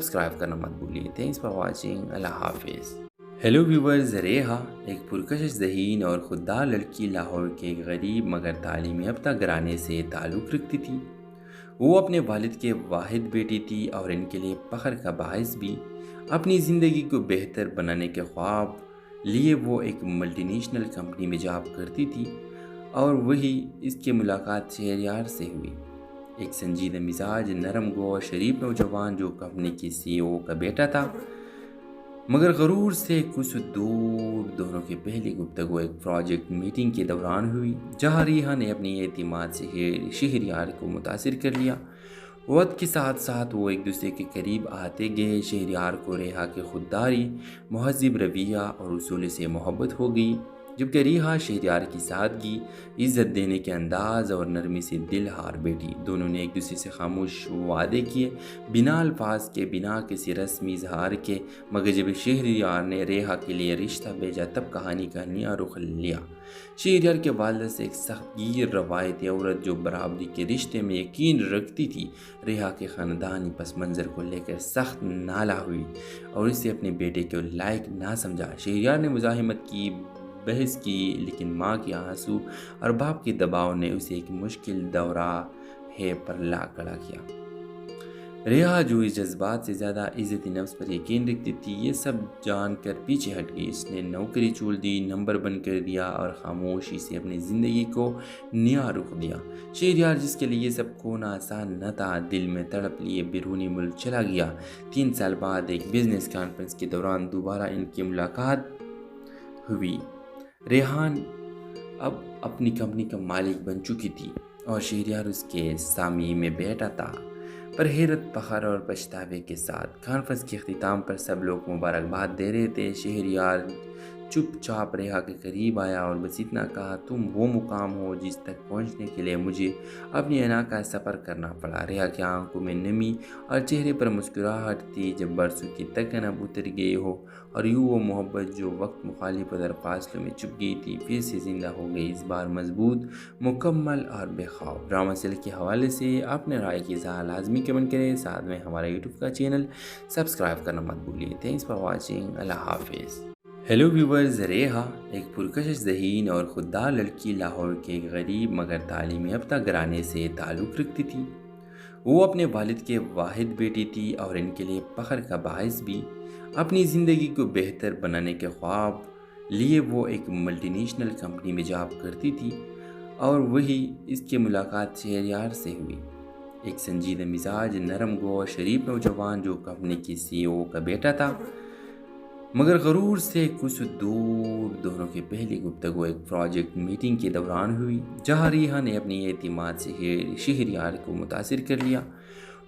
Subscribe کرنا مت بھولیے. Thanks for watching. اللہ حافظ. Hello viewers. ریحا ایک پرکشش ذہین اور خوددار لڑکی لاہور کے ایک غریب مگر تعلیمی یافتہ گھرانے سے تعلق رکھتی تھی. وہ اپنے والد کے واحد بیٹی تھی اور ان کے لیے فخر کا باعث بھی. اپنی زندگی کو بہتر بنانے کے خواب لیے وہ ایک ملٹی نیشنل کمپنی میں جاب کرتی تھی اور وہی اس کی ملاقات شہریار سے ہوئی. ایک سنجیدہ مزاج، نرم گو اور شریف نوجوان جو کمپنی کی سی او کا بیٹا تھا مگر غرور سے کچھ دور. دونوں کی پہلی گفتگو ایک پروجیکٹ میٹنگ کے دوران ہوئی جہاں ریحا نے اپنی اعتماد سے شہریار کو متاثر کر لیا. وقت کے ساتھ ساتھ وہ ایک دوسرے کے قریب آتے گئے. شہریار کو ریحا کی خودداری، مہذب رویہ اور اصول سے محبت ہو گئی، جبکہ ریحا شہریار کی سادگی، عزت دینے کے انداز اور نرمی سے دل ہار بیٹھی. دونوں نے ایک دوسرے سے خاموش وعدے کیے، بنا الفاظ کے، بنا کسی رسمی اظہار کے. مگر جب شہریار نے ریحا کے لیے رشتہ بھیجا تب کہانی کا نیا رخ لیا. شہریار کے والدہ سے ایک سخت گیر روایتی عورت جو برابری کے رشتے میں یقین رکھتی تھی، ریحا کے خاندانی پس منظر کو لے کر سخت نالاں ہوئی اور اسے اپنے بیٹے کے لائق نہ سمجھا. شہریار نے مزاحمت کی، بحث کی، لیکن ماں کے آنسو اور باپ کے دباؤ نے اسے ایک مشکل دورہ پر لا کھڑا کیا. ریحا جو اس جذبات سے زیادہ عزت نفس پر یقین رکھتی تھی، یہ سب جان کر پیچھے ہٹ گئی. اس نے نوکری چھوڑ دی، نمبر بند کر دیا اور خاموشی سے اپنی زندگی کو نیا رخ دیا. شہریار جس کے لیے سب کھونا آسان نہ تھا، دل میں تڑپ لیے بیرونی ملک چلا گیا. 3 سال بعد ایک بزنس کانفرنس کے دوران دوبارہ ان کی ملاقات ہوئی. ریحان اب اپنی کمپنی کا مالک بن چکی تھی اور شہریار اس کے سامنے میں بیٹھا تھا. پر حیرت، فخر اور پچھتاوے کے ساتھ کانفرنس کے اختتام پر سب لوگ مبارکباد دے رہے تھے. شہریار چپ چاپ ریحا کے قریب آیا اور بس اتنا کہا، تم وہ مقام ہو جس تک پہنچنے کے لیے مجھے اپنی انا کا سفر کرنا پڑا. ریحا کی آنکھوں میں نمی اور چہرے پر مسکراہٹ تھی، جب برسوں کی تکن اب اتر گئی ہو اور یوں وہ محبت جو وقت مخالف اور فاصلوں میں چھپ گئی تھی پھر سے زندہ ہو گئی، اس بار مضبوط، مکمل اور بے خوف. ڈرامہ سیل کے حوالے سے اپنے رائے کی اظہار لازمی کمنٹ کریں. ساتھ میں ہمارا یوٹیوب کا چینل سبسکرائب کرنا مت بھولیے. Thanks for watching. اللہ حافظ. Hello viewers. ریحا ایک پرکشش ذہین اور خوددار لڑکی لاہور کے ایک غریب مگر تعلیمی یافتہ گھرانے سے تعلق رکھتی تھی. وہ اپنے والد کے واحد بیٹی تھی اور ان کے لیے فخر کا باعث بھی. اپنی زندگی کو بہتر بنانے کے خواب لیے وہ ایک ملٹی نیشنل کمپنی میں جاب کرتی تھی اور وہی اس کی ملاقات شہریار سے ہوئی. ایک سنجیدہ مزاج، نرم گو اور شریف نوجوان جو کمپنی کی سی او کا بیٹا تھا مگر غرور سے کچھ دور. دونوں کی پہلی گفتگو ایک پروجیکٹ میٹنگ کے دوران ہوئی جہاں ریحا نے اپنی اعتماد سے شہریار کو متاثر کر لیا.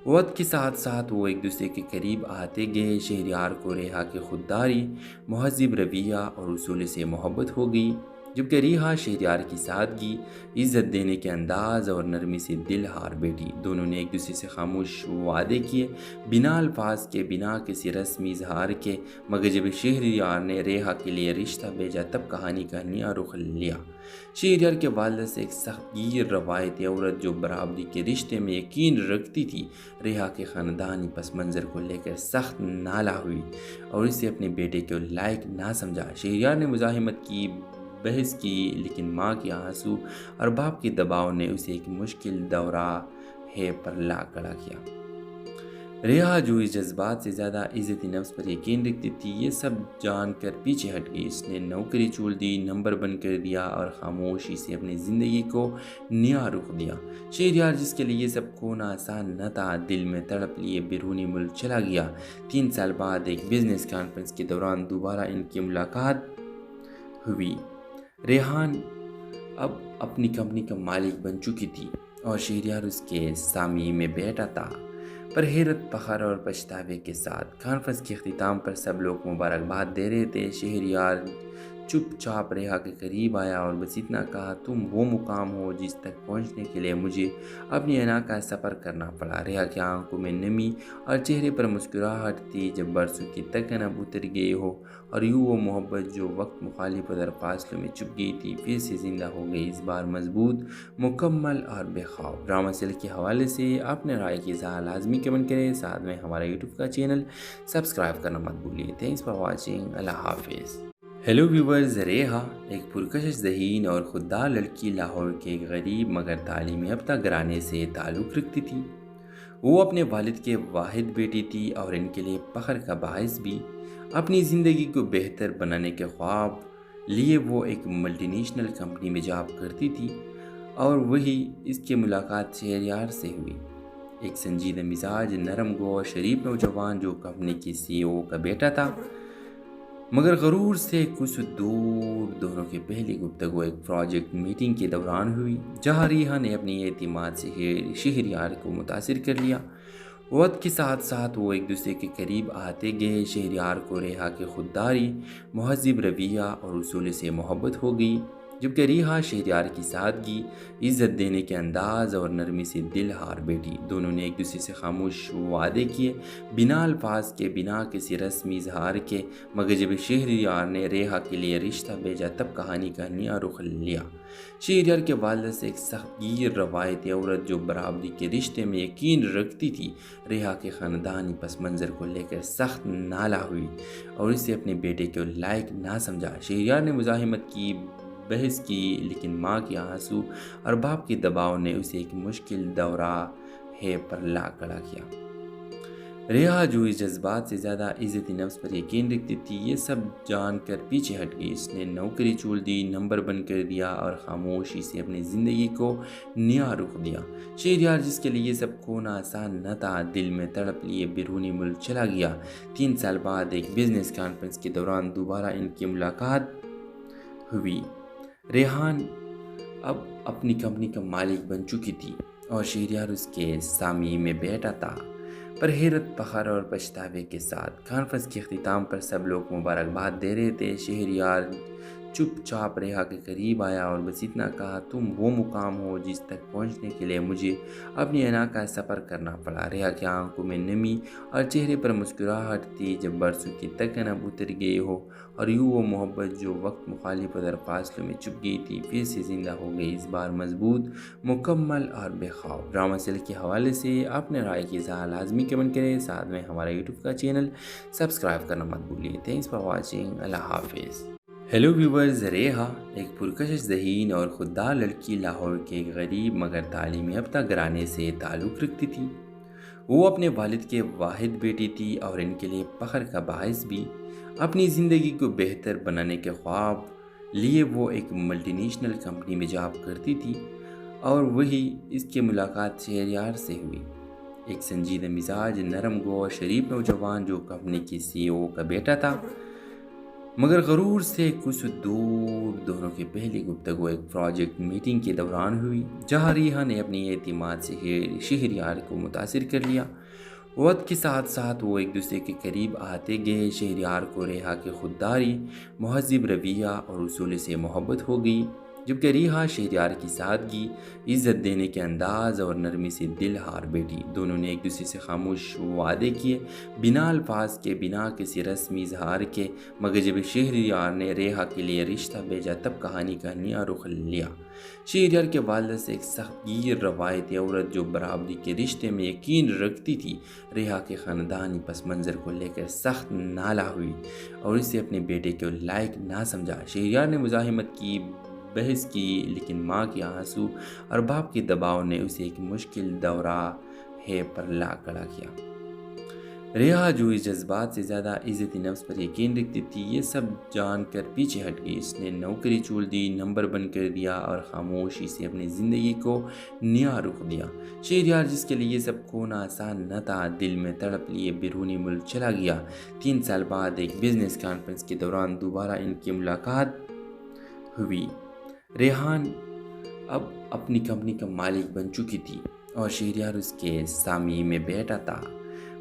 وقت کے ساتھ ساتھ وہ ایک دوسرے کے قریب آتے گئے. شہریار کو ریحا کی خودداری، مہذب رویہ اور اصول سے محبت ہو گئی، جبکہ ریحا شہریار کی سادگی، عزت دینے کے انداز اور نرمی سے دل ہار بیٹھی. دونوں نے ایک دوسرے سے خاموش وعدے کیے، بنا الفاظ کے، بنا کسی رسمی اظہار کے. مگر جب شہریار نے ریحا کے لیے رشتہ بھیجا تب کہانی کا نیا رخ لیا. شہریار کے والدہ سے ایک سخت گیر روایتی عورت جو برابری کے رشتے میں یقین رکھتی تھی، ریحا کے خاندانی پس منظر کو لے کر سخت نالاں ہوئی اور اسے اپنے بیٹے کے لائق نہ سمجھا. شہریار نے مزاحمت کی، بحث کی، لیکن ماں کے آنسو اور باپ کے دباؤ نے اسے ایک مشکل دورہ پر لا کھڑا کیا. ریحا جو اس جذبات سے زیادہ عزت نفس پر یقین رکھتی تھی، یہ سب جان کر پیچھے ہٹ گئی. اس نے نوکری چھوڑ دی، نمبر بند کر دیا اور خاموشی سے اپنی زندگی کو نیا رخ دیا. شہریار جس کے لیے سب کھونا آسان نہ تھا، دل میں تڑپ لیے بیرونی ملک چلا گیا. 3 سال بعد ایک بزنس کانفرنس کے دوران دوبارہ ان کی ملاقات ہوئی. ریحان اب اپنی کمپنی کا مالک بن چکی تھی اور شہریار اس کے سامنے میں بیٹھا تھا. پر حیرت، فخر اور پچھتاوے کے ساتھ کانفرنس کے اختتام پر سب لوگ مبارکباد دے رہے تھے. شہریار چپ چاپ ریحا کے قریب آیا اور بس اتنا کہا، تم وہ مقام ہو جس تک پہنچنے کے لیے مجھے اپنی انا کا سفر کرنا پڑا۔ ریحا کی آنکھوں میں نمی اور چہرے پر مسکراہٹ تھی، جب برسوں کی تکن اب اتر گئی ہو اور یوں وہ محبت جو وقت مخالف اور فاصلوں میں چھپ گئی تھی پھر سے زندہ ہو گئی، اس بار مضبوط، مکمل اور بے خوف۔ ڈرامہ سیل کے حوالے سے اپنے رائے کی اظہار لازمی کمنٹ کریں، ساتھ میں ہمارا یوٹیوب کا چینل سبسکرائب کرنا مت بھولیے۔ تھینکس فار واچنگ، اللہ حافظ۔ ہیلو ویورز، ریحا ایک پرکشش ذہین اور خوددار لڑکی لاہور کے ایک غریب مگر تعلیمی یافتہ گھرانے سے تعلق رکھتی تھی۔ وہ اپنے والد کے واحد بیٹی تھی اور ان کے لیے فخر کا باعث بھی۔ اپنی زندگی کو بہتر بنانے کے خواب لیے وہ ایک ملٹی نیشنل کمپنی میں جاب کرتی تھی اور وہی اس کی ملاقات شہریار سے ہوئی، ایک سنجیدہ مزاج، نرم گو اور شریف نوجوان جو کمپنی کی CEO کا بیٹا تھا، مگر غرور سے کچھ دور۔ دونوں کی پہلی گفتگو ایک پروجیکٹ میٹنگ کے دوران ہوئی، جہاں ریحا نے اپنی اعتماد سے شہریار کو متاثر کر لیا۔ وقت کے ساتھ ساتھ وہ ایک دوسرے کے قریب آتے گئے۔ شہریار کو ریحا کی خودداری، مہذب رویہ اور اصول سے محبت ہو گئی، جبکہ ریحا شہریار کی سادگی، عزت دینے کے انداز اور نرمی سے دل ہار بیٹھی۔ دونوں نے ایک دوسرے سے خاموش وعدے کیے، بنا الفاظ کے، بنا کسی رسمی اظہار کے، مگر جب شہریار نے ریحا کے لیے رشتہ بھیجا تب کہانی کا نیا رخ لیا۔ شہریار کے والد سے ایک سخت گیر روایتی عورت جو برابری کے رشتے میں یقین رکھتی تھی، ریحا کے خاندانی پس منظر کو لے کر سخت نالاں ہوئی اور اسے اپنے بیٹے کے لائق نہ سمجھا۔ شہریار نے مزاحمت کی، بحث کی، لیکن ماں کے آنسو اور باپ کے دباؤ نے اسے ایک مشکل دورہ پر لا کھڑا کیا۔ ریحا جو اس جذبات سے زیادہ عزت نفس پر یقین رکھتی تھی، یہ سب جان کر پیچھے ہٹ گئی۔ اس نے نوکری چھوڑ دی، نمبر بند کر دیا اور خاموشی سے اپنی زندگی کو نیا رخ دیا۔ شہریار جس کے لیے سب کھونا آسان نہ تھا، دل میں تڑپ لیے بیرونی ملک چلا گیا۔ 3 سال بعد ایک بزنس کانفرنس کے دوران دوبارہ ان کی ملاقات ہوئی۔ ریحان اب اپنی کمپنی کا مالک بن چکی تھی اور شہریار اس کے سامنے میں بیٹھا تھا، پر حیرت، فخر اور پچھتاوے کے ساتھ۔ کانفرنس کے اختتام پر سب لوگ مبارکباد دے رہے تھے۔ شہریار چپ چاپ ریحا کے قریب آیا اور بس اتنا کہا، تم وہ مقام ہو جس تک پہنچنے کے لیے مجھے اپنی انا کا سفر کرنا پڑا۔ ریحا کی آنکھوں میں نمی اور چہرے پر مسکراہٹ تھی، جب برسوں کی تکن اب اتر گئی ہو اور یوں وہ محبت جو وقت مخالف اور فاصلوں میں چھپ گئی تھی پھر سے زندہ ہو گئی، اس بار مضبوط، مکمل اور بے خوف۔ ڈرامہ سیل کے حوالے سے اپنے رائے کی اظہار لازمی کمنٹ کریں، ساتھ میں ہمارا یوٹیوب کا چینل سبسکرائب کرنا مت بھولیے۔ تھینکس فار واچنگ، اللہ حافظ۔ ہیلو ویورز، ریحا ایک پرکشش ذہین اور خوددار لڑکی لاہور کے ایک غریب مگر تعلیمی یافتہ گھرانے سے تعلق رکھتی تھی۔ وہ اپنے والد کے واحد بیٹی تھی اور ان کے لیے فخر کا باعث بھی۔ اپنی زندگی کو بہتر بنانے کے خواب لیے وہ ایک ملٹی نیشنل کمپنی میں جاب کرتی تھی اور وہی اس کی ملاقات شہریار سے ہوئی، ایک سنجیدہ مزاج، نرم گو اور شریف نوجوان جو کمپنی کی CEO کا بیٹا تھا، مگر غرور سے کچھ دور۔ دونوں کی پہلی گفتگو ایک پروجیکٹ میٹنگ کے دوران ہوئی، جہاں ریحا نے اپنی اعتماد سے شہریار کو متاثر کر لیا۔ وقت کے ساتھ ساتھ وہ ایک دوسرے کے قریب آتے گئے۔ شہریار کو ریحا کی خودداری، مہذب رویہ اور اصول سے محبت ہو گئی، جبکہ ریحا شہریار کی سادگی، عزت دینے کے انداز اور نرمی سے دل ہار بیٹھی۔ دونوں نے ایک دوسرے سے خاموش وعدے کیے، بنا الفاظ کے، بنا کسی رسمی اظہار کے، مگر جب شہریار نے ریحا کے لیے رشتہ بھیجا تب کہانی کا نیا رخ لیا۔ شہریار کے والد سے ایک سخت گیر روایتی عورت جو برابری کے رشتے میں یقین رکھتی تھی، ریحا کے خاندانی پس منظر کو لے کر سخت نالاں ہوئی اور اسے اپنے بیٹے کے لائق نہ سمجھا۔ شہریار نے مزاحمت کی، بحث کی، لیکن ماں کے آنسو اور باپ کے دباؤ نے اسے ایک مشکل دورہ پر لا کھڑا کیا۔ ریحا جو اس جذبات سے زیادہ عزت نفس پر یقین رکھتی تھی، یہ سب جان کر پیچھے ہٹ گئی۔ اس نے نوکری چھوڑ دی، نمبر بند کر دیا اور خاموشی سے اپنی زندگی کو نیا رخ دیا۔ شہریار جس کے لیے سب کھونا آسان نہ تھا، دل میں تڑپ لیے بیرونی ملک چلا گیا۔ 3 سال بعد ایک بزنس کانفرنس کے دوران دوبارہ ان کی ملاقات ہوئی۔ ریحان اب اپنی کمپنی کا مالک بن چکی تھی اور شہریار اس کے سامنے میں بیٹھا تھا،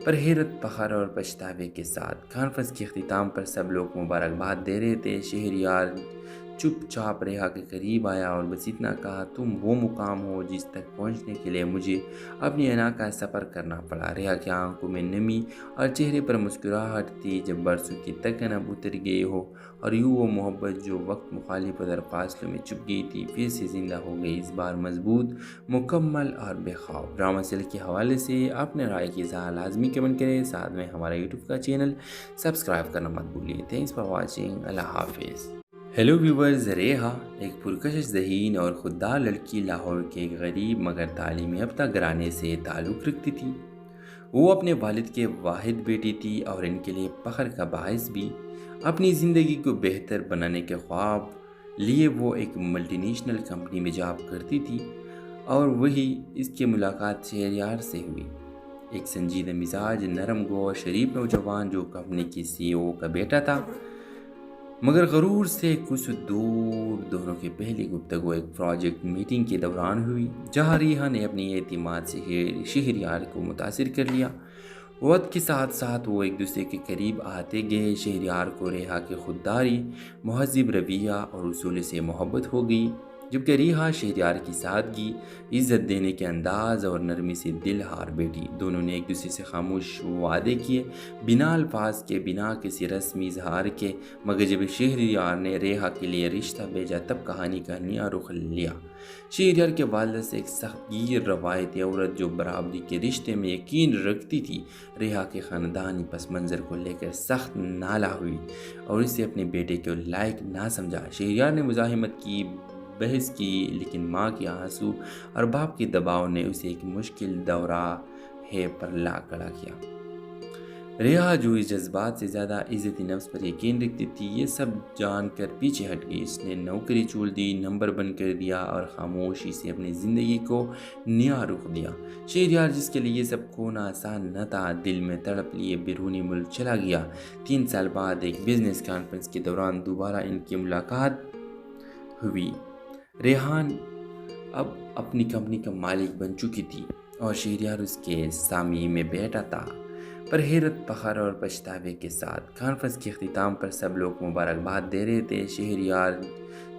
پر حیرت، فخر اور پچھتاوے کے ساتھ کانفرنس کے اختتام پر سب لوگ مبارکباد دے رہے تھے۔ شہریار چپ چاپ ریحا کے قریب آیا اور بس اتنا کہا، تم وہ مقام ہو جس تک پہنچنے کے لیے مجھے اپنی انا کا سفر کرنا پڑا۔ ریحا کی آنکھوں میں نمی اور چہرے پر مسکراہٹ تھی، جب برسوں کی تکن اب اتر گئی ہو اور یوں وہ محبت جو وقت مخالف اور فاصلوں میں چھپ گئی تھی پھر سے زندہ ہو گئی، اس بار مضبوط، مکمل اور بے خوف۔ ڈرامہ سیل کے حوالے سے اپنے رائے کی اظہار لازمی کمنٹ کریں، ساتھ میں ہمارا یوٹیوب کا چینل سبسکرائب کرنا مت بھولیے۔ تھینکس فار واچنگ، اللہ حافظ۔ ہیلو ویورز، ریحا ایک پرکشش ذہین اور خوددار لڑکی لاہور کے ایک غریب مگر تعلیم یافتہ گھرانے سے تعلق رکھتی تھی۔ وہ اپنے والد کے واحد بیٹی تھی اور ان کے لیے فخر کا باعث بھی۔ اپنی زندگی کو بہتر بنانے کے خواب لیے وہ ایک ملٹی نیشنل کمپنی میں جاب کرتی تھی اور وہی اس کی ملاقات شہریار سے ہوئی، ایک سنجیدہ مزاج، نرم گو اور شریف نوجوان جو کمپنی کی CEO کا بیٹا تھا، مگر غرور سے کچھ دور۔ دونوں کی پہلی گفتگو ایک پروجیکٹ میٹنگ کے دوران ہوئی، جہاں ریحا نے اپنی اعتماد سے شہریار کو متاثر کر لیا۔ وقت کے ساتھ ساتھ وہ ایک دوسرے کے قریب آتے گئے۔ شہریار کو ریحا کی خودداری، مہذب رویہ اور اصول سے محبت ہو گئی، جبکہ ریحا شہریار کی سادگی، عزت دینے کے انداز اور نرمی سے دل ہار بیٹھی۔ دونوں نے ایک دوسرے سے خاموش وعدے کیے، بنا الفاظ کے، بنا کسی رسمی اظہار کے، مگر جب شہریار نے ریحا کے لیے رشتہ بھیجا تب کہانی کا نیا رخ لیا۔ شہریار کے والد سے ایک سخت گیر روایتی عورت جو برابری کے رشتے میں یقین رکھتی تھی، ریحا کے خاندانی پس منظر کو لے کر سخت نالاں ہوئی اور اسے اپنے بیٹے کے لائق نہ سمجھا۔ شہریار نے مزاحمت کی، بحث کی، لیکن ماں کے آنسو اور باپ کے دباؤ نے اسے ایک مشکل دورہ پر لا کھڑا کیا۔ ریحا جو اس جذبات سے زیادہ عزت نفس پر یقین رکھتی تھی، یہ سب جان کر پیچھے ہٹ گئی۔ اس نے نوکری چھوڑ دی، نمبر بند کر دیا اور خاموشی سے اپنی زندگی کو نیا رخ دیا۔ شہریار جس کے لیے سب کھونا آسان نہ تھا، دل میں تڑپ لیے بیرونی ملک چلا گیا۔ 3 سال بعد ایک بزنس کانفرنس کے دوران دوبارہ ان کی ملاقات ہوئی۔ ریحان اب اپنی کمپنی کا مالک بن چکی تھی اور شہریار اس کے سامنے میں بیٹھا تھا۔ پر حیرت، فخر اور پچھتاوے کے ساتھ کانفرنس کے اختتام پر سب لوگ مبارکباد دے رہے تھے۔ شہریار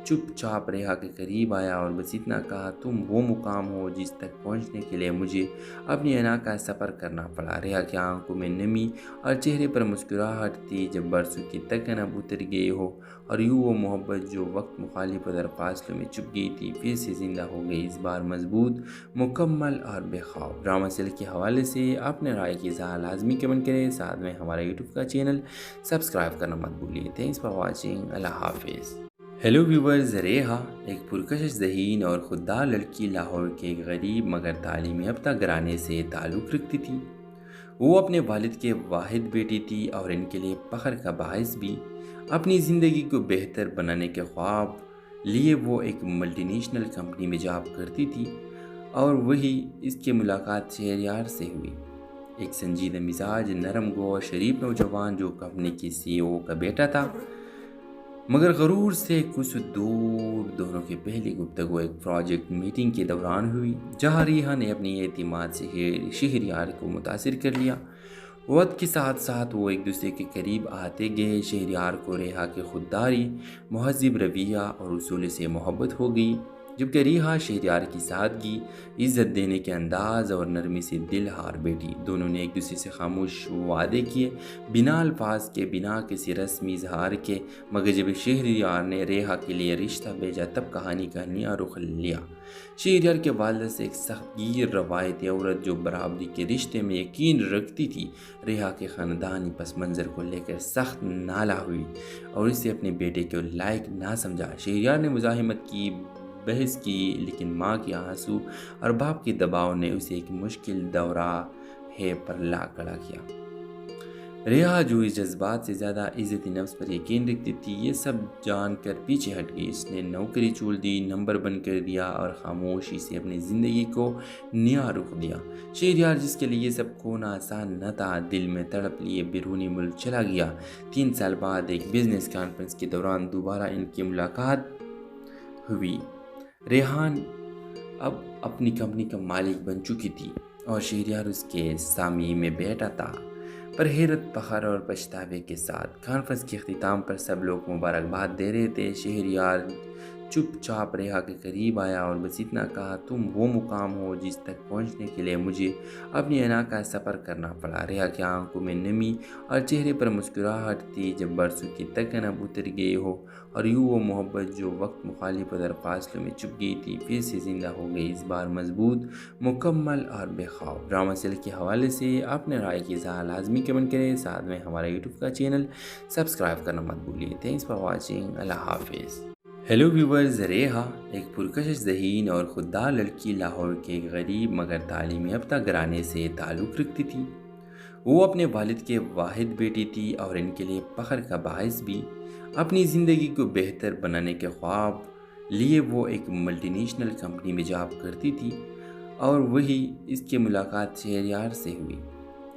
چپ چاپ ریحا کے قریب آیا اور بس اتنا کہا، تم وہ مقام ہو جس تک پہنچنے کے لیے مجھے اپنی انا کا سفر کرنا پڑا۔ ریحا کی آنکھوں میں نمی اور چہرے پر مسکراہٹ تھی، جب برسوں کی تکن اب اتر گئی ہو اور یوں وہ محبت جو وقت مخالف اور فاصلوں میں چھپ گئی تھی پھر سے زندہ ہو گئی، اس بار مضبوط، مکمل اور بے خوف۔ ڈرامہ سیل کے حوالے سے اپنے رائے کی اظہار لازمی کمنٹ کریں، ساتھ میں ہمارا یوٹیوب کا چینل سبسکرائب کرنا مت بھولیے۔ تھینکس فار واچنگ، اللہ حافظ۔ ہیلو ویورز، ریحا ایک پرکشش ذہین اور خوددار لڑکی لاہور کے ایک غریب مگر تعلیم یافتہ گھرانے سے تعلق رکھتی تھی۔ وہ اپنے والد کے واحد بیٹی تھی اور ان کے لیے فخر کا باعث بھی۔ اپنی زندگی کو بہتر بنانے کے خواب لیے وہ ایک ملٹی نیشنل کمپنی میں جاب کرتی تھی اور وہی اس کی ملاقات شہریار سے ہوئی، ایک سنجیدہ مزاج، نرم گو اور شریف نوجوان جو کمپنی کی CEO کا بیٹا تھا، مگر غرور سے کچھ دور۔ دونوں کی پہلی گفتگو ایک پروجیکٹ میٹنگ کے دوران ہوئی، جہاں ریحا نے اپنی اعتماد سے شہریار کو متاثر کر لیا۔ وقت کے ساتھ ساتھ وہ ایک دوسرے کے قریب آتے گئے۔ شہریار کو ریحا کی خودداری، مہذب رویہ اور اصول سے محبت ہو گئی، جبکہ ریحا شہریار کی سادگی، عزت دینے کے انداز اور نرمی سے دل ہار بیٹھی۔ دونوں نے ایک دوسرے سے خاموش وعدے کیے، بنا الفاظ کے، بنا کسی رسمی اظہار کے، مگر جب شہریار نے ریحا کے لیے رشتہ بھیجا تب کہانی کا نیا رخ لیا۔ شہریار کے والد سے ایک سخت گیر روایتی عورت جو برابری کے رشتے میں یقین رکھتی تھی، ریحا کے خاندانی پس منظر کو لے کر سخت نالاں ہوئی اور اسے اپنے بیٹے کے لائق نہ سمجھا۔ شہریار نے مزاحمت کی، بحث کی، لیکن ماں کے آنسو اور باپ کے دباؤ نے اسے ایک مشکل دورہ پر لا کھڑا کیا۔ ریحا جو اس جذبات سے زیادہ عزت نفس پر یقین رکھتی تھی، یہ سب جان کر پیچھے ہٹ گئی۔ اس نے نوکری چھوڑ دی، نمبر بند کر دیا اور خاموشی سے اپنی زندگی کو نیا رخ دیا۔ شہریار جس کے لیے سب کھونا آسان نہ تھا، دل میں تڑپ لیے بیرونی ملک چلا گیا۔ 3 سال بعد ایک بزنس کانفرنس کے دوران دوبارہ ان کی ملاقات ہوئی۔ ریحان اب اپنی کمپنی کا مالک بن چکی تھی اور شہریار اس کے سامنے میں بیٹھا تھا۔ پر حیرت، فخر اور پچھتاوے کے ساتھ کانفرنس کے اختتام پر سب لوگ مبارکباد دے رہے تھے۔ شہریار چپ چاپ ریحا کے قریب آیا اور بس اتنا کہا، تم وہ مقام ہو جس تک پہنچنے کے لیے مجھے اپنی انا کا سفر کرنا پڑا۔ ریحا کی آنکھوں میں نمی اور چہرے پر مسکراہٹ تھی، جب برسوں کی تکن اب اتر گئی ہو اور یوں وہ محبت جو وقت، مخالفت اور فاصلوں میں چھپ گئی تھی، پھر سے زندہ ہو گئی، اس بار مضبوط، مکمل اور بے خوف۔ ڈرامہ سیل کے حوالے سے اپنے رائے کی اظہار لازمی کمنٹ کریں، ساتھ میں ہمارا یوٹیوب کا چینل سبسکرائب کرنا مت بھولیے۔ تھینکس فار واچنگ، اللہ حافظ۔ ہیلو ویورز، ریحا ایک پرکشش ذہین اور خوددار لڑکی لاہور کے ایک غریب مگر تعلیم یافتہ گھرانے سے تعلق رکھتی تھی۔ وہ اپنے والد کے واحد بیٹی تھی اور ان کے لیے فخر کا باعث بھی۔ اپنی زندگی کو بہتر بنانے کے خواب لیے وہ ایک ملٹی نیشنل کمپنی میں جاب کرتی تھی، اور وہی اس کی ملاقات شہریار سے ہوئی،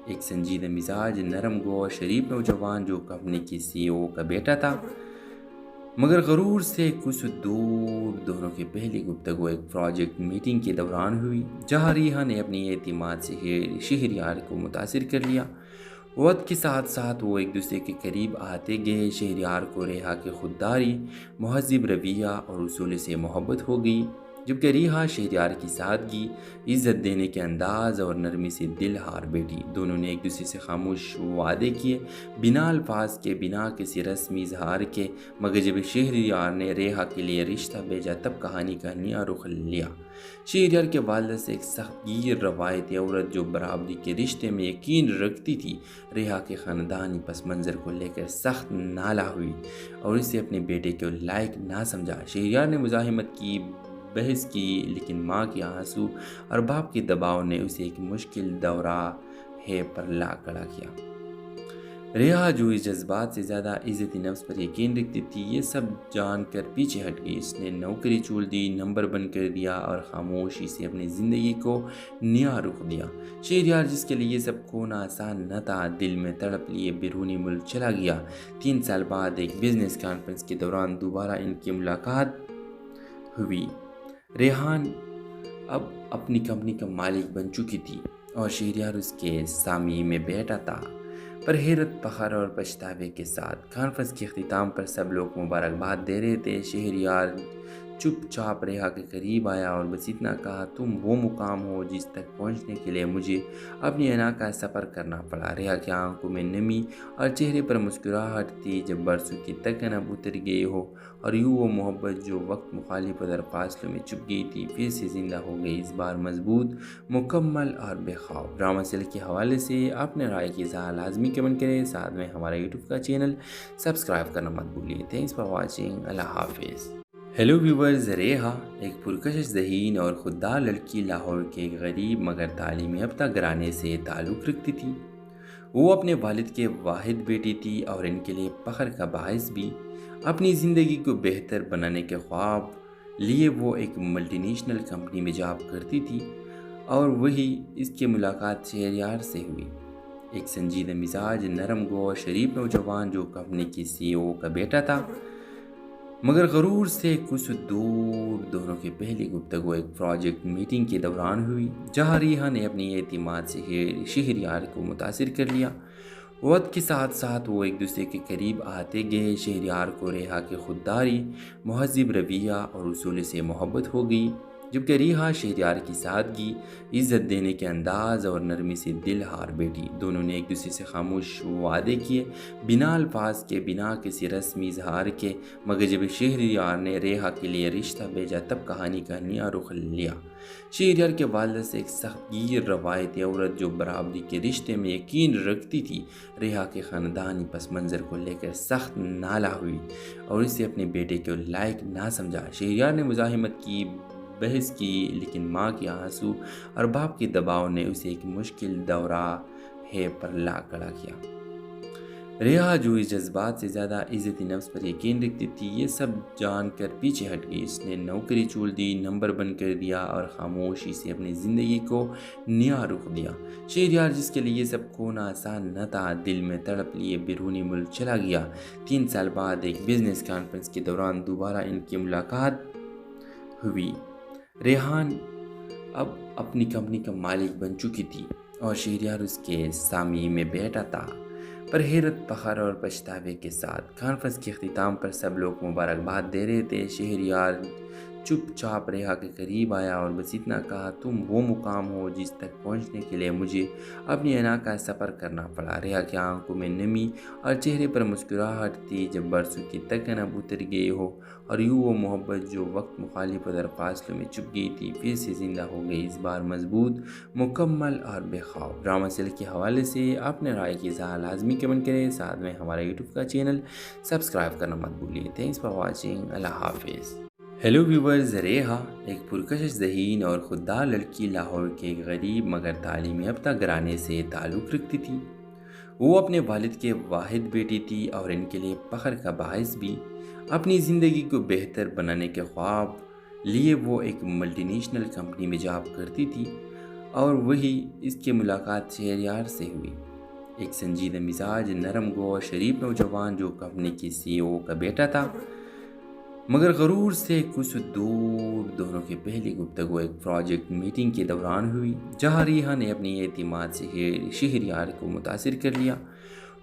ایک سنجیدہ مزاج، نرم گو اور شریف نوجوان جو کمپنی کی CEO کا بیٹا تھا، مگر غرور سے کچھ دور۔ دونوں کی پہلی گفتگو ایک پروجیکٹ میٹنگ کے دوران ہوئی، جہاں ریحا نے اپنی اعتماد سے شہریار کو متاثر کر لیا۔ وقت کے ساتھ ساتھ وہ ایک دوسرے کے قریب آتے گئے۔ شہریار کو ریحا کی خودداری، مہذب رویہ اور اصول سے محبت ہو گئی، جبکہ ریحا شہریار کی سادگی، عزت دینے کے انداز اور نرمی سے دل ہار بیٹھی۔ دونوں نے ایک دوسرے سے خاموش وعدے کیے، بنا الفاظ کے، بنا کسی رسمی اظہار کے، مگر جب شہریار نے ریحا کے لیے رشتہ بھیجا تب کہانی کا نیا رخ لیا۔ شہریار کے والد سے ایک سخت گیر روایتی عورت جو برابری کے رشتے میں یقین رکھتی تھی، ریحا کے خاندانی پس منظر کو لے کر سخت نالاں ہوئی اور اسے اپنے بیٹے کے لائق نہ سمجھا۔ شہریار نے مزاحمت کی، بحث کی، لیکن ماں کے آنسو اور باپ کے دباؤ نے اسے ایک مشکل دورہ پر لا کھڑا کیا۔ ریحا جو اس جذبات سے زیادہ عزت نفس پر یقین رکھتی تھی، یہ سب جان کر پیچھے ہٹ گئی۔ اس نے نوکری چھوڑ دی، نمبر بند کر دیا اور خاموشی سے اپنی زندگی کو نیا رخ دیا۔ شہریار، جس کے لیے یہ سب کھونا آسان نہ تھا، دل میں تڑپ لیے بیرونی ملک چلا گیا۔ 3 سال بعد ایک بزنس کانفرنس کے دوران دوبارہ ان کی ملاقات ہوئی۔ ریحا اب اپنی کمپنی کا مالک بن چکی تھی اور شہریار اس کے سامنے میں بیٹھا تھا۔ پر حیرت، فخر اور پچھتاوے کے ساتھ کانفرنس کے اختتام پر سب لوگ مبارکباد دے رہے تھے۔ شہریار چپ چاپ ریحا کے قریب آیا اور بس اتنا کہا، تم وہ مقام ہو جس تک پہنچنے کے لیے مجھے اپنی انا کا سفر کرنا پڑا۔ ریحا کی آنکھوں میں نمی اور چہرے پر مسکراہٹ تھی، جب برسوں کی تکن اب اتر گئی ہو اور یوں وہ محبت جو وقت، مخالفت اور فاصلوں میں چھپ گئی تھی، پھر سے زندہ ہو گئی، اس بار مضبوط، مکمل اور بے خوف۔ ڈرامہ سیل کے حوالے سے اپنے رائے کی اظہار لازمی کمنٹ کریں، ساتھ میں ہمارا یوٹیوب کا چینل سبسکرائب کرنا مت بھولیے۔ تھینکس فار واچنگ، اللہ حافظ۔ ہیلو ویورز، ریحا ایک پرکشش ذہین اور خوددار لڑکی لاہور کے ایک غریب مگر تعلیم یافتہ گھرانے سے تعلق رکھتی تھی۔ وہ اپنے والد کے واحد بیٹی تھی اور ان کے لیے فخر کا باعث بھی۔ اپنی زندگی کو بہتر بنانے کے خواب لیے وہ ایک ملٹی نیشنل کمپنی میں جاب کرتی تھی، اور وہی اس کی ملاقات شہریار سے ہوئی، ایک سنجیدہ مزاج، نرم گو اور شریف نوجوان جو کمپنی کی CEO کا بیٹا تھا، مگر غرور سے کچھ دور۔ دونوں کی پہلی گفتگو ایک پروجیکٹ میٹنگ کے دوران ہوئی، جہاں ریحا نے اپنی اعتماد سے شہریار کو متاثر کر لیا۔ وقت کے ساتھ ساتھ وہ ایک دوسرے کے قریب آتے گئے۔ شہریار کو ریحا کی خودداری، مہذب رویہ اور اصول سے محبت ہو گئی، جبکہ ریحا شہریار کی سادگی، عزت دینے کے انداز اور نرمی سے دل ہار بیٹھی۔ دونوں نے ایک دوسرے سے خاموش وعدے کیے، بنا الفاظ کے، بنا کسی رسمی اظہار کے، مگر جب شہریار نے ریحا کے لیے رشتہ بھیجا تب کہانی کا نیا رخ لیا۔ شہریار کے والد سے ایک سخت گیر روایتی عورت جو برابری کے رشتے میں یقین رکھتی تھی، ریحا کے خاندانی پس منظر کو لے کر سخت نالاں ہوئی اور اسے اپنے بیٹے کے لائق نہ سمجھا۔ شہریار نے مزاحمت کی، بحث کی، لیکن ماں کے آنسو اور باپ کے دباؤ نے اسے ایک مشکل دورہ پر لا کھڑا کیا۔ ریحا جو اس جذبات سے زیادہ عزت نفس پر یقین رکھتی تھی، یہ سب جان کر پیچھے ہٹ گئی۔ اس نے نوکری چھوڑ دی، نمبر بند کر دیا اور خاموشی سے اپنی زندگی کو نیا رخ دیا۔ شہریار، جس کے لیے یہ سب کھونا آسان نہ تھا، دل میں تڑپ لیے بیرونی ملک چلا گیا۔ 3 سال بعد ایک بزنس کانفرنس کے دوران دوبارہ ان کی ملاقات ہوئی۔ ریحا اب اپنی کمپنی کا مالک بن چکی تھی اور شہریار اس کے سامنے میں بیٹھا تھا۔ پر حیرت، فخر اور پچھتاوے کے ساتھ کانفرنس کے اختتام پر سب لوگ مبارکباد دے رہے تھے۔ شہریار چپ چاپ ریحا کے قریب آیا اور بس اتنا کہا، تم وہ مقام ہو جس تک پہنچنے کے لیے مجھے اپنی انا کا سفر کرنا پڑا۔ ریحا کی آنکھوں میں نمی اور چہرے پر مسکراہٹ تھی، جب برسوں کی تکن اب اتر گئی ہو اور یوں وہ محبت جو وقت مخالف اور فاصلوں میں چھپ گئی تھی پھر سے زندہ ہو گئی، اس بار مضبوط، مکمل اور بے خوف۔ ڈرامہ سیل کے حوالے سے اپنے رائے کی اظہار لازمی کمنٹ کریں، ساتھ میں ہمارا یوٹیوب کا چینل سبسکرائب کرنا مت بھولیے۔ تھینکس فار واچنگ، اللہ حافظ۔ ہیلو ویورز، ریحا ایک پرکشش ذہین اور خوددار لڑکی لاہور کے ایک غریب مگر تعلیم یافتہ گھرانے سے تعلق رکھتی تھی۔ وہ اپنے والد کے واحد بیٹی تھی اور ان کے لیے فخر کا باعث بھی۔ اپنی زندگی کو بہتر بنانے کے خواب لیے وہ ایک ملٹی نیشنل کمپنی میں جاب کرتی تھی اور وہی اس کی ملاقات شہریار سے ہوئی، ایک سنجیدہ مزاج، نرم گو اور شریف نوجوان جو کمپنی کی CEO کا بیٹا تھا، مگر غرور سے کچھ دور۔ دونوں کی پہلی گفتگو ایک پروجیکٹ میٹنگ کے دوران ہوئی، جہاں ریحا نے اپنی اعتماد سے شہریار کو متاثر کر لیا۔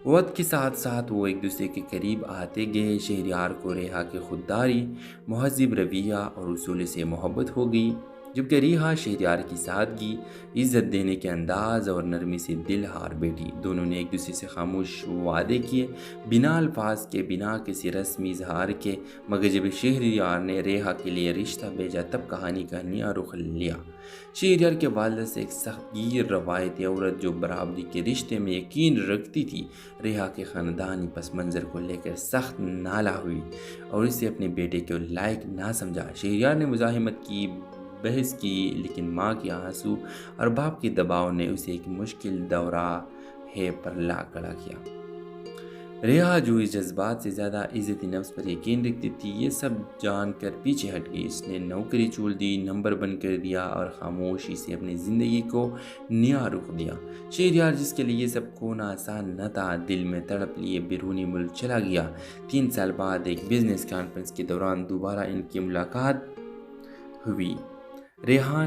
وقت کے ساتھ ساتھ وہ ایک دوسرے کے قریب آتے گئے۔ شہریار کو ریحا کی خودداری، مہذب رویہ اور اصول سے محبت ہو گئی، جبکہ ریحا شہریار کی سادگی، عزت دینے کے انداز اور نرمی سے دل ہار بیٹھی۔ دونوں نے ایک دوسرے سے خاموش وعدے کیے، بنا الفاظ کے، بنا کسی رسمی اظہار کے، مگر جب شہریار نے ریحا کے لیے رشتہ بھیجا تب کہانی کا نیا رخ لیا۔ شہریار کے والد سے ایک سخت گیر روایتی عورت جو برابری کے رشتے میں یقین رکھتی تھی، ریحا کے خاندانی پس منظر کو لے کر سخت نالاں ہوئی اور اسے اپنے بیٹے کے لائق نہ سمجھا۔ شہریار نے مزاحمت کی، بحث کی، لیکن ماں کے آنسو اور باپ کے دباؤ نے اسے ایک مشکل دورہ پر لا کھڑا کیا۔ ریحا جو اس جذبات سے زیادہ عزت نفس پر یقین رکھتی تھی، یہ سب جان کر پیچھے ہٹ گئی۔ اس نے نوکری چھوڑ دی، نمبر بند کر دیا اور خاموشی سے اپنی زندگی کو نیا رخ دیا۔ شہریار، جس کے لیے یہ سب کھونا آسان نہ تھا، دل میں تڑپ لیے بیرونی ملک چلا گیا۔ 3 سال بعد ایک بزنس کانفرنس کے دوران دوبارہ ان کی ملاقات ہوئی۔ ریحا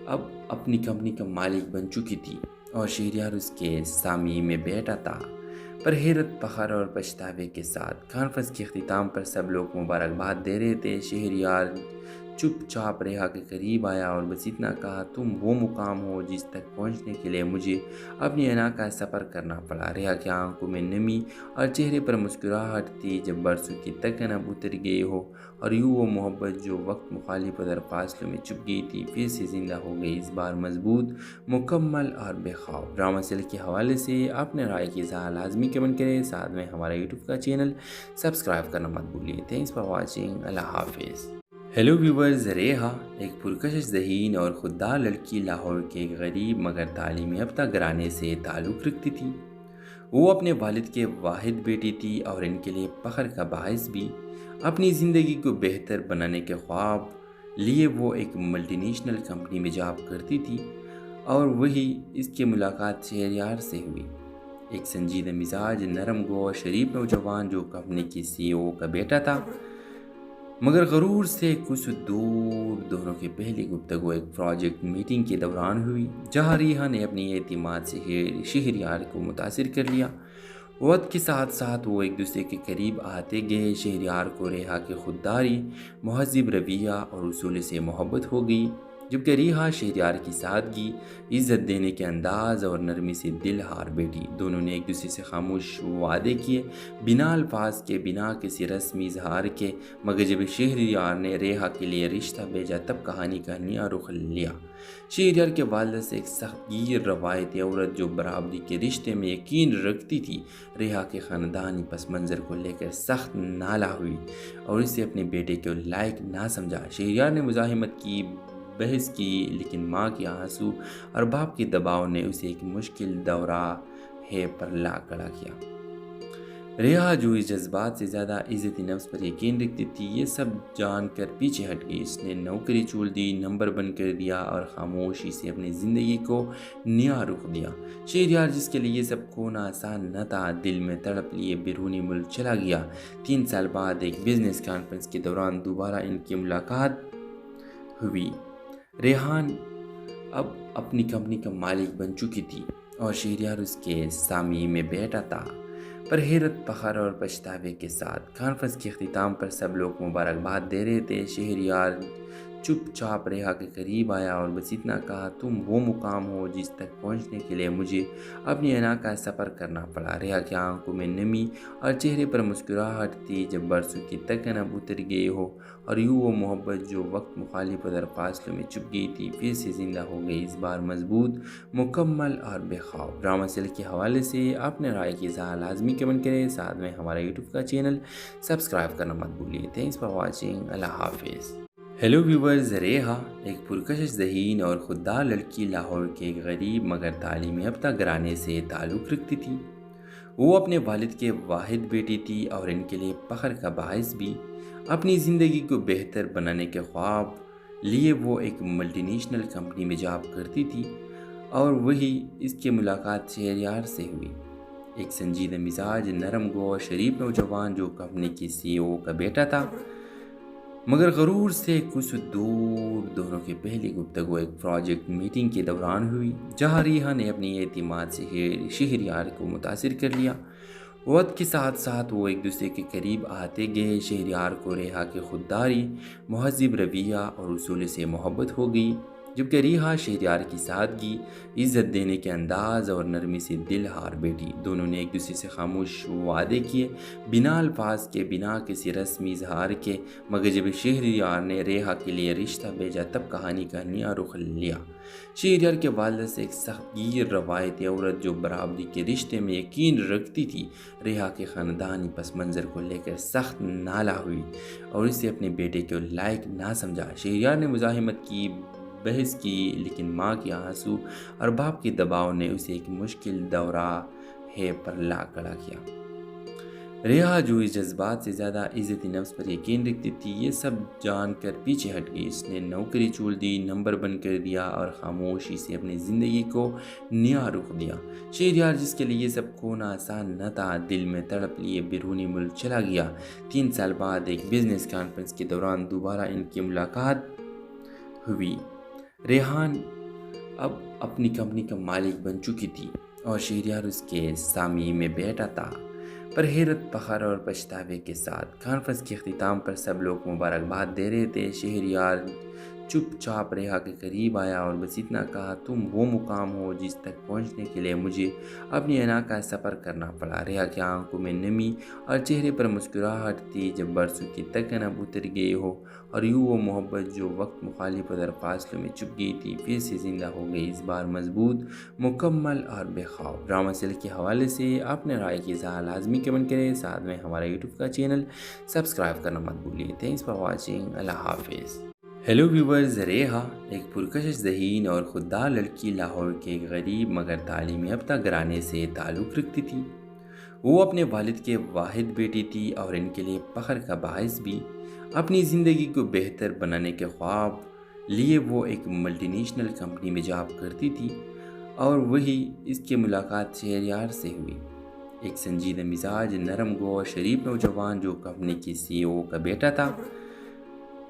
اب اپنی کمپنی کا مالک بن چکی تھی اور شہریار اس کے سامنے میں بیٹھا تھا۔ پر حیرت، فخر اور پچھتاوے کے ساتھ کانفرنس کے اختتام پر سب لوگ مبارکباد دے رہے تھے۔ شہریار چپ چاپ ریحا کے قریب آیا اور بس اتنا کہا، تم وہ مقام ہو جس تک پہنچنے کے لیے مجھے اپنی انا کا سفر کرنا پڑا۔ ریحا کی آنکھوں میں نمی اور چہرے پر مسکراہٹ تھی، جب برسوں کی تکن اب اتر گئی ہو اور یوں وہ محبت جو وقت مخالف اور فاصلوں میں چھپ گئی تھی پھر سے زندہ ہو گئی، اس بار مضبوط، مکمل اور بے خوف۔ ڈرامہ سیل کے حوالے سے اپنے رائے کی اظہار لازمی کمنٹ کریں، ساتھ میں ہمارا یوٹیوب کا چینل سبسکرائب کرنا مت بھولیے۔ تھینکس فار واچنگ، اللہ حافظ۔ ہیلو ویورز، ریحا ایک پرکشش ذہین اور خوددار لڑکی لاہور کے ایک غریب مگر تعلیم یافتہ گھرانے سے تعلق رکھتی تھی۔ وہ اپنے والد کے واحد بیٹی تھی اور ان کے لیے فخر کا باعث بھی۔ اپنی زندگی کو بہتر بنانے کے خواب لیے وہ ایک ملٹی نیشنل کمپنی میں جاب کرتی تھی اور وہی اس کی ملاقات شہریار سے ہوئی، ایک سنجیدہ مزاج، نرم گو اور شریف نوجوان جو کمپنی کی CEO کا بیٹا تھا، مگر غرور سے کچھ دور۔ دونوں کی پہلی گفتگو ایک پروجیکٹ میٹنگ کے دوران ہوئی، جہاں ریحا نے اپنی اعتماد سے شہریار کو متاثر کر لیا۔ وقت کے ساتھ ساتھ وہ ایک دوسرے کے قریب آتے گئے۔ شہریار کو ریحا کی خودداری، مہذب رویہ اور اصول سے محبت ہو گئی، جبکہ ریحا شہریار کی سادگی، عزت دینے کے انداز اور نرمی سے دل ہار بیٹھی۔ دونوں نے ایک دوسرے سے خاموش وعدے کیے، بنا الفاظ کے، بنا کسی رسمی اظہار کے، مگر جب شہریار نے ریحا کے لیے رشتہ بھیجا تب کہانی کا نیا رخ لیا۔ شہریار کے والد سے ایک سخت گیر روایتی عورت جو برابری کے رشتے میں یقین رکھتی تھی، ریحا کے خاندانی پس منظر کو لے کر سخت نالاں ہوئی اور اسے اپنے بیٹے کے لائق نہ سمجھا۔ شہریار نے مزاحمت کی، بحث کی، لیکن ماں کے آنسو اور باپ کے دباؤ نے اسے ایک مشکل دورہ پر لا کھڑا کیا۔ ریحا جو اس جذبات سے زیادہ عزت نفس پر یقین رکھتی تھی، یہ سب جان کر پیچھے ہٹ گئی۔ اس نے نوکری چھوڑ دی، نمبر بند کر دیا اور خاموشی سے اپنی زندگی کو نیا رخ دیا۔ شہریار، جس کے لیے یہ سب کھونا آسان نہ تھا، دل میں تڑپ لیے بیرونی ملک چلا گیا۔ 3 سال بعد ایک بزنس کانفرنس کے دوران دوبارہ ان کی ملاقات ہوئی۔ ریحا اب اپنی کمپنی کا مالک بن چکی تھی اور شہریار اس کے سامنے میں بیٹھا تھا۔ پر حیرت، فخر اور پچھتاوے کے ساتھ کانفرنس کے اختتام پر سب لوگ مبارکباد دے رہے تھے۔ شہریار چپ چاپ ریحا کے قریب آیا اور بس اتنا کہا، تم وہ مقام ہو جس تک پہنچنے کے لیے مجھے اپنی انا کا سفر کرنا پڑا۔ ریحا کی آنکھوں میں نمی اور چہرے پر مسکراہٹ تھی، جب برسوں کی تکن اب اتر گئی ہو اور یوں وہ محبت جو وقت مخالف ادھر فاصلوں میں چھپ گئی تھی پھر سے زندہ ہو گئی، اس بار مضبوط، مکمل اور بے خوف۔ ڈرامہ سیل کے حوالے سے اپنے رائے کی اظہار لازمی کمنٹ کریں، ساتھ میں ہمارا یوٹیوب کا چینل سبسکرائب کرنا مت بھولیے۔ تھینکس فار واچنگ، اللہ حافظ۔ ہیلو ویورز، ریحا ایک پرکشش ذہین اور خوددار لڑکی لاہور کے ایک غریب مگر تعلیمی یافتہ گھرانے سے تعلق رکھتی تھی۔ وہ اپنے والد کے واحد بیٹی تھی اور ان کے لیے فخر کا باعث بھی۔ اپنی زندگی کو بہتر بنانے کے خواب لیے وہ ایک ملٹی نیشنل کمپنی میں جاب کرتی تھی اور وہی اس کی ملاقات شہریار سے ہوئی، ایک سنجیدہ مزاج، نرم گو اور شریف نوجوان جو کمپنی کی CEO کا بیٹا تھا۔ مگر غرور سے کچھ دور، دونوں کی پہلی گفتگو ایک پروجیکٹ میٹنگ کے دوران ہوئی، جہاں ریحا نے اپنی اعتماد سے شہریار کو متاثر کر لیا۔ وقت کے ساتھ ساتھ وہ ایک دوسرے کے قریب آتے گئے۔ شہریار کو ریحا کی خودداری، مہذب رویہ اور اصول سے محبت ہو گئی، جبکہ ریحا شہریار کی سادگی، عزت دینے کے انداز اور نرمی سے دل ہار بیٹھی۔ دونوں نے ایک دوسرے سے خاموش وعدے کیے، بنا الفاظ کے، بنا کسی رسمی اظہار کے، مگر جب شہریار نے ریحا کے لیے رشتہ بھیجا تب کہانی کا نیا رخ لیا۔ شہریار کے والد سے ایک سخت گیر روایتی عورت جو برابری کے رشتے میں یقین رکھتی تھی، ریحا کے خاندانی پس منظر کو لے کر سخت نالاں ہوئی اور اسے اپنے بیٹے کے لائق نہ سمجھا۔ شہریار نے مزاحمت کی، بحث کی، لیکن ماں کے آنسو اور باپ کے دباؤ نے اسے ایک مشکل دورہ پر لا کھڑا کیا۔ ریحا جو اس جذبات سے زیادہ عزت نفس پر یقین رکھتی تھی، یہ سب جان کر پیچھے ہٹ گئی۔ اس نے نوکری چھوڑ دی، نمبر بند کر دیا اور خاموشی سے اپنی زندگی کو نیا رخ دیا۔ شہریار، جس کے لیے یہ سب کھونا آسان نہ تھا، دل میں تڑپ لیے بیرونی ملک چلا گیا۔ 3 سال بعد ایک بزنس کانفرنس کے دوران دوبارہ ان کی ملاقات ہوئی۔ ریحان اب اپنی کمپنی کا مالک بن چکی تھی اور شہریار اس کے سامنے میں بیٹھا تھا۔ پر حیرت، فخر اور پچھتاوے کے ساتھ کانفرنس کے اختتام پر سب لوگ مبارکباد دے رہے تھے۔ شہریار چپ چاپ ریحا کے قریب آیا اور بس اتنا کہا، تم وہ مقام ہو جس تک پہنچنے کے لیے مجھے اپنی انا کا سفر کرنا پڑا۔ ریحا کی آنکھوں میں نمی اور چہرے پر مسکراہٹ تھی، جب برسوں کی تکن اب اتر گئی ہو اور یوں وہ محبت جو وقت مخالف ادھر فاصلوں میں چھپ گئی تھی پھر سے زندہ ہو گئی، اس بار مضبوط، مکمل اور بے خوف۔ ڈرامہ سیل کے حوالے سے اپنے رائے کی اظہار لازمی کمنٹ کریں، ساتھ میں ہمارا یوٹیوب کا چینل سبسکرائب کرنا مت بھولیے۔ تھینکس فار واچنگ، اللہ حافظ۔ ہیلو ویورز، ریحا ایک پرکشش ذہین اور خوددار لڑکی لاہور کے ایک غریب مگر تعلیم یافتہ گھرانے سے تعلق رکھتی تھی۔ وہ اپنے والد کے واحد بیٹی تھی اور ان کے لیے فخر کا باعث بھی۔ اپنی زندگی کو بہتر بنانے کے خواب لیے وہ ایک ملٹی نیشنل کمپنی میں جاب کرتی تھی اور وہی اس کی ملاقات شہریار سے ہوئی، ایک سنجیدہ مزاج، نرم گو اور شریف نوجوان جو کمپنی کی CEO کا بیٹا تھا۔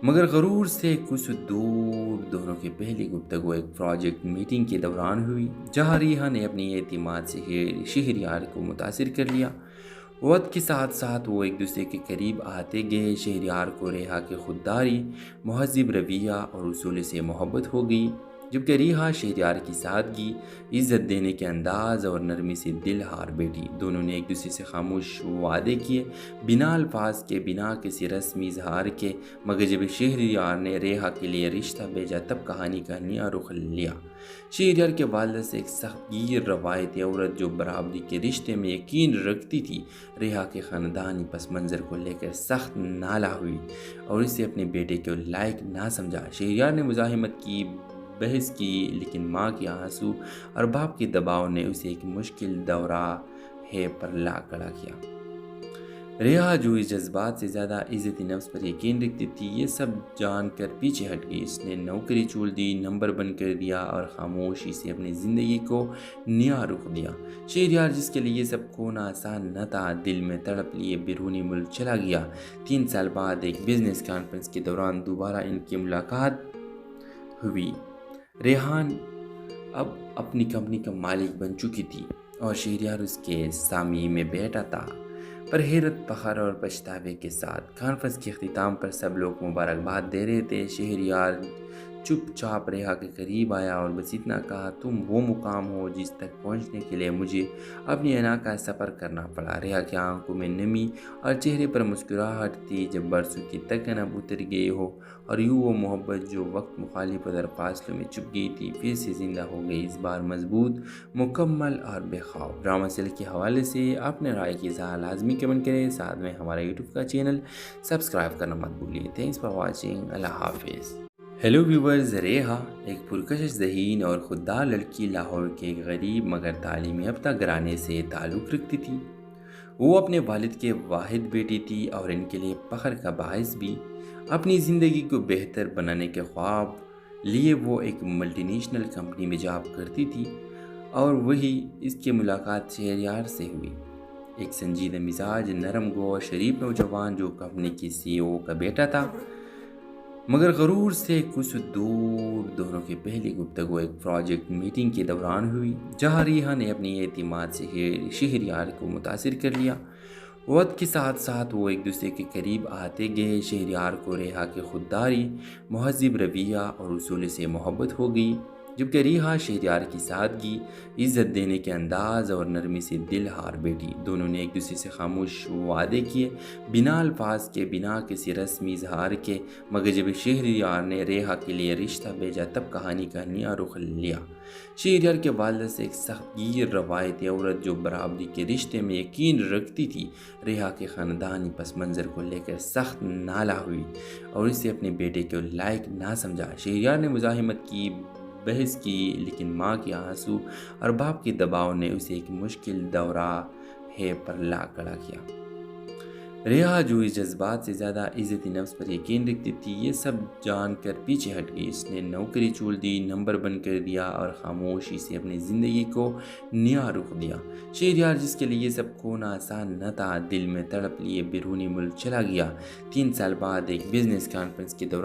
مگر غرور سے کچھ دور، دونوں کی پہلی گفتگو ایک پروجیکٹ میٹنگ کے دوران ہوئی، جہاں ریحا نے اپنی اعتماد سے شہریار کو متاثر کر لیا۔ وقت کے ساتھ ساتھ وہ ایک دوسرے کے قریب آتے گئے۔ شہریار کو ریحا کی خودداری، مہذب رویہ اور اصول سے محبت ہو گئی، جبکہ ریحا شہریار کی سادگی، عزت دینے کے انداز اور نرمی سے دل ہار بیٹھی۔ دونوں نے ایک دوسرے سے خاموش وعدے کیے، بنا الفاظ کے، بنا کسی رسمی اظہار کے، مگر جب شہریار نے ریحا کے لیے رشتہ بھیجا تب کہانی کا نیا رخ لیا۔ شہریار کے والد سے ایک سخت گیر روایتی عورت جو برابری کے رشتے میں یقین رکھتی تھی، ریحا کے خاندانی پس منظر کو لے کر سخت نالاں ہوئی اور اسے اپنے بیٹے کے لائق نہ سمجھا۔ شہریار نے مزاحمت کی، بحث کی، لیکن ماں کے آنسو اور باپ کے دباؤ نے اسے ایک مشکل دورہ پر لا کھڑا کیا۔ ریحا جو اس جذبات سے زیادہ عزت نفس پر یقین رکھتی تھی، یہ سب جان کر پیچھے ہٹ گئی۔ اس نے نوکری چھوڑ دی، نمبر بند کر دیا اور خاموشی سے اپنی زندگی کو نیا رخ دیا۔ شہریار، جس کے لیے یہ سب کھونا آسان نہ تھا، دل میں تڑپ لیے بیرونی ملک چلا گیا۔ 3 سال بعد ایک بزنس کانفرنس کے دوران دوبارہ ان کی ملاقات ہوئی۔ ریحان اب اپنی کمپنی کا مالک بن چکی تھی اور شہریار اس کے سامنے میں بیٹھا تھا۔ پر حیرت، فخر اور پچھتاوے کے ساتھ کانفرنس کے اختتام پر سب لوگ مبارکباد دے رہے تھے۔ شہریار چپ چاپ ریحا کے قریب آیا اور بس اتنا کہا، تم وہ مقام ہو جس تک پہنچنے کے لیے مجھے اپنی انا کا سفر کرنا پڑا۔ ریحا کی آنکھوں میں نمی اور چہرے پر مسکراہٹ تھی، جب برسوں کی تکن اب اتر گئی ہو اور یوں وہ محبت جو وقت مخالف ادھر فاصلوں میں چھپ گئی تھی پھر سے زندہ ہو گئی، اس بار مضبوط، مکمل اور بے خوف۔ ڈرامہ سیل کے حوالے سے اپنے رائے کی اظہار لازمی کمنٹ کریں، ساتھ میں ہمارا یوٹیوب کا چینل سبسکرائب کرنا مت بھولیے۔ تھینکس فار واچنگ، اللہ حافظ۔ ہیلو ویورز، ریحا ایک پرکشش ذہین اور خوددار لڑکی لاہور کے ایک غریب مگر تعلیم یافتہ گھرانے سے تعلق رکھتی تھی۔ وہ اپنے والد کے واحد بیٹی تھی اور ان کے لیے فخر کا باعث بھی۔ اپنی زندگی کو بہتر بنانے کے خواب لیے وہ ایک ملٹی نیشنل کمپنی میں جاب کرتی تھی اور وہی اس کی ملاقات شہریار سے ہوئی، ایک سنجیدہ مزاج، نرم گو اور شریف نوجوان جو کمپنی کی CEO کا بیٹا تھا، مگر غرور سے کچھ دور۔ دونوں کی پہلی گفتگو ایک پروجیکٹ میٹنگ کے دوران ہوئی، جہاں ریحا نے اپنی اعتماد سے شہریار کو متاثر کر لیا۔ وقت کے ساتھ ساتھ وہ ایک دوسرے کے قریب آتے گئے۔ شہریار کو ریحا کی خودداری، مہذب رویہ اور اصول سے محبت ہو گئی، جبکہ ریحا شہریار کی سادگی، عزت دینے کے انداز اور نرمی سے دل ہار بیٹھی۔ دونوں نے ایک دوسرے سے خاموش وعدے کیے، بنا الفاظ کے، بنا کسی رسمی اظہار کے، مگر جب شہریار نے ریحا کے لیے رشتہ بھیجا تب کہانی کا نیا رخ لیا۔ شہریار کے والد سے ایک سخت گیر روایتی عورت جو برابری کے رشتے میں یقین رکھتی تھی، ریحا کے خاندانی پس منظر کو لے کر سخت نالاں ہوئی اور اسے اپنے بیٹے کے لائق نہ سمجھا۔ شہریار نے مزاحمت کی، بحث کی، لیکن ماں کے آنسو اور باپ کے دباؤ نے اسے ایک مشکل دورہ پر لا کھڑا کیا۔ ریحا جو اس جذبات سے زیادہ عزت نفس پر یقین رکھتی تھی، یہ سب جان کر پیچھے ہٹ گئی۔ اس نے نوکری چھوڑ دی، نمبر بند کر دیا اور خاموشی سے اپنی زندگی کو نیا رخ دیا۔ شہریار، جس کے لیے یہ سب کھونا آسان نہ تھا، دل میں تڑپ لیے بیرونی ملک چلا گیا۔ 3 سال بعد ایک بزنس کانفرنس کے دوران